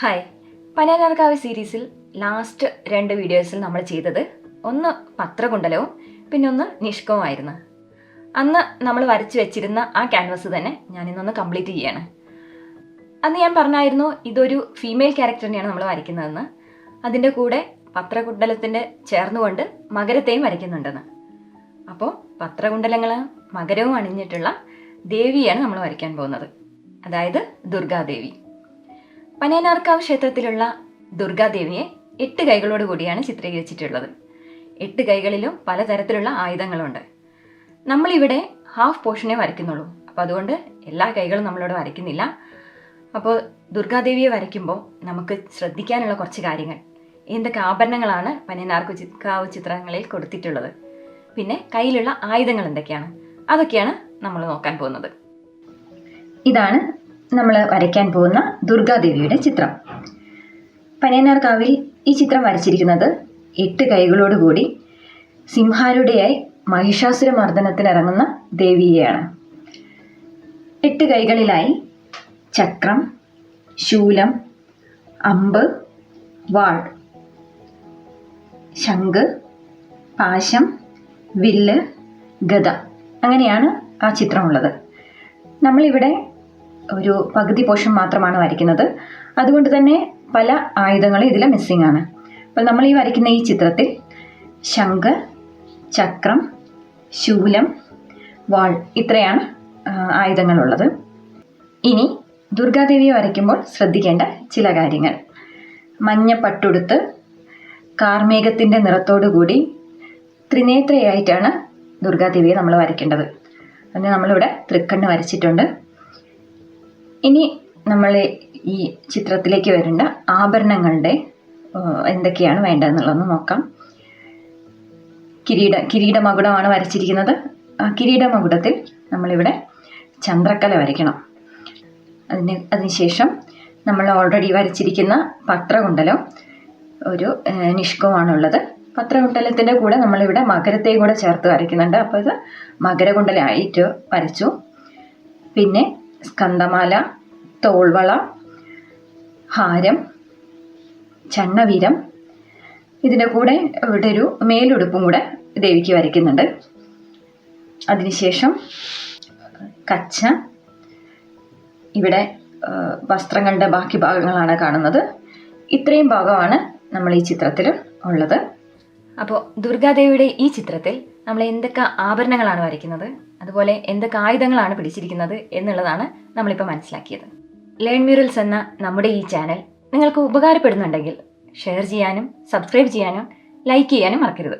Hi, പനയാർക്കാവ് സീരീസിൽ last 2 വീഡിയോസിൽ നമ്മൾ ചെയ്തത് ഒന്ന് പത്രകുണ്ടലവും പിന്നെ ഒന്ന് നിഷ്കവുമായിരുന്നു. അന്ന് നമ്മൾ വരച്ചു വെച്ചിരുന്ന ആ ക്യാൻവസ് തന്നെ ഞാനിന്നൊന്ന് കംപ്ലീറ്റ് ചെയ്യാണ്. അന്ന് ഞാൻ പറഞ്ഞായിരുന്നു ഇതൊരു ഫീമെയിൽ ക്യാരക്ടറിനെയാണ് നമ്മൾ വരയ്ക്കുന്നതെന്ന്. അതിൻ്റെ കൂടെ പത്രകുണ്ടലത്തിൻ്റെ ചേർന്നുകൊണ്ട് മകരത്തെയും വരയ്ക്കുന്നുണ്ടെന്ന്. അപ്പോൾ പത്രകുണ്ടലങ്ങളും മകരവും അണിഞ്ഞിട്ടുള്ള ദേവിയാണ് നമ്മൾ വരയ്ക്കാൻ പോകുന്നത്, അതായത് ദുർഗാദേവി. പനയനാർക്കാവ് ക്ഷേത്രത്തിലുള്ള ദുർഗാദേവിയെ 8 കൈകളോട് കൂടിയാണ് ചിത്രീകരിച്ചിട്ടുള്ളത്. 8 കൈകളിലും പലതരത്തിലുള്ള ആയുധങ്ങളുണ്ട്. നമ്മളിവിടെ ഹാഫ് പോർഷനെ വരയ്ക്കുന്നുള്ളൂ, അപ്പോൾ അതുകൊണ്ട് എല്ലാ കൈകളും നമ്മളിവിടെ വരയ്ക്കുന്നില്ല. അപ്പോൾ ദുർഗാദേവിയെ വരയ്ക്കുമ്പോൾ നമുക്ക് ശ്രദ്ധിക്കാനുള്ള കുറച്ച് കാര്യങ്ങൾ, എന്തൊക്കെ ആഭരണങ്ങളാണ് പനയനാർക്കാവ് ചിത്രങ്ങളിൽ കൊടുത്തിട്ടുള്ളത്, പിന്നെ കയ്യിലുള്ള ആയുധങ്ങൾ എന്തൊക്കെയാണ്, അതൊക്കെയാണ് നമ്മൾ നോക്കാൻ പോകുന്നത്. ഇതാണ് നമ്മൾ വരയ്ക്കാൻ പോകുന്ന ദുർഗാദേവിയുടെ ചിത്രം. പനയനാർക്കാവിൽ ഈ ചിത്രം വരച്ചിരിക്കുന്നത് 8 കൈകളോടുകൂടി സിംഹാരൂഢയായി മഹിഷാസുരമർദ്ദനത്തിനിറങ്ങുന്ന ദേവിയെയാണ്. 8 കൈകളിലായി ചക്രം, ശൂലം, അമ്പ്, വാൾ, ശംഖ്, പാശം, വില്ല്, ഗദ, അങ്ങനെയാണ് ആ ചിത്രമുള്ളത്. നമ്മളിവിടെ ഒരു പകുതി പോർഷൻ മാത്രമാണ് വരയ്ക്കുന്നത്, അതുകൊണ്ട് തന്നെ പല ആയുധങ്ങളും ഇതിൽ മിസ്സിംഗ് ആണ്. അപ്പോൾ നമ്മൾ ഈ വരയ്ക്കുന്ന ഈ ചിത്രത്തിൽ ശംഖ്, ചക്രം, ശൂലം, വാൾ, ഇത്രയാണ് ആയുധങ്ങളുള്ളത്. ഇനി ദുർഗാദേവിയെ വരയ്ക്കുമ്പോൾ ശ്രദ്ധിക്കേണ്ട ചില കാര്യങ്ങൾ. മഞ്ഞ പട്ടുടുത്ത് കാർമേഘത്തിൻ്റെ നിറത്തോടുകൂടി ത്രിനേത്രയായിട്ടാണ് ദുർഗാദേവിയെ നമ്മൾ വരയ്ക്കേണ്ടത്. അതിന് നമ്മളിവിടെ തൃക്കണ്ണ് വരച്ചിട്ടുണ്ട്. ഇനി നമ്മൾ ഈ ചിത്രത്തിലേക്ക് വരേണ്ട ആഭരണങ്ങളുടെ എന്തൊക്കെയാണ് വേണ്ടതെന്നുള്ളതൊന്ന് നോക്കാം. കിരീടമകുടമാണ് വരച്ചിരിക്കുന്നത്. ആ കിരീടമകുടത്തിൽ നമ്മളിവിടെ ചന്ദ്രക്കല വരയ്ക്കണം. അതിനുശേഷം നമ്മൾ ഓൾറെഡി വരച്ചിരിക്കുന്ന പത്രകുണ്ടലം ഒരു നിഷ്കവുമാണുള്ളത്. പത്രകുണ്ടലത്തിൻ്റെ കൂടെ നമ്മളിവിടെ മകരത്തെ കൂടെ ചേർത്ത് വരയ്ക്കുന്നുണ്ട്. അപ്പോൾ ഇത് മകരകുണ്ടലായിട്ട് വരച്ചു. പിന്നെ സ്കന്ധമാല, തോൾവള, ഹാരം, ചണ്ണവീരം, ഇതിൻ്റെ കൂടെ ഇവിടെ ഒരു മേലുടുപ്പും കൂടെ ദേവിക്ക് വരയ്ക്കുന്നുണ്ട്. അതിനുശേഷം കച്ച, ഇവിടെ വസ്ത്രങ്ങളുടെ ബാക്കി ഭാഗങ്ങളാണ് കാണുന്നത്. ഇത്രയും ഭാഗമാണ് നമ്മൾ ഈ ചിത്രത്തിൽ ഉള്ളത്. അപ്പോൾ ദുർഗാദേവിയുടെ ഈ ചിത്രത്തിൽ നമ്മൾ എന്തൊക്കെ ആഭരണങ്ങളാണ് വരയ്ക്കുന്നത്, അതുപോലെ എന്തൊക്കെ ആയുധങ്ങളാണ് പിടിച്ചിരിക്കുന്നത് എന്നുള്ളതാണ് നമ്മളിപ്പോൾ മനസ്സിലാക്കിയത്. ലേൺ മ്യൂറൽസ് എന്ന നമ്മുടെ ഈ ചാനൽ നിങ്ങൾക്ക് ഉപകാരപ്പെടുന്നുണ്ടെങ്കിൽ ഷെയർ ചെയ്യാനും സബ്സ്ക്രൈബ് ചെയ്യാനും ലൈക്ക് ചെയ്യാനും മറക്കരുത്.